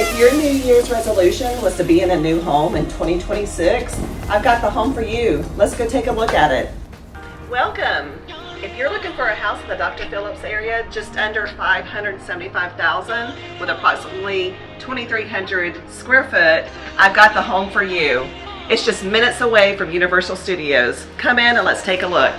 If your New Year's resolution was to be in a new home in 2026, I've got the home for you. Let's go take a look at it. Welcome. If you're looking for a house in the Dr. Phillips area, just under $575,000 with approximately 2,300 square foot, I've got the home for you. It's just minutes away from Universal Studios. Come in and let's take a look.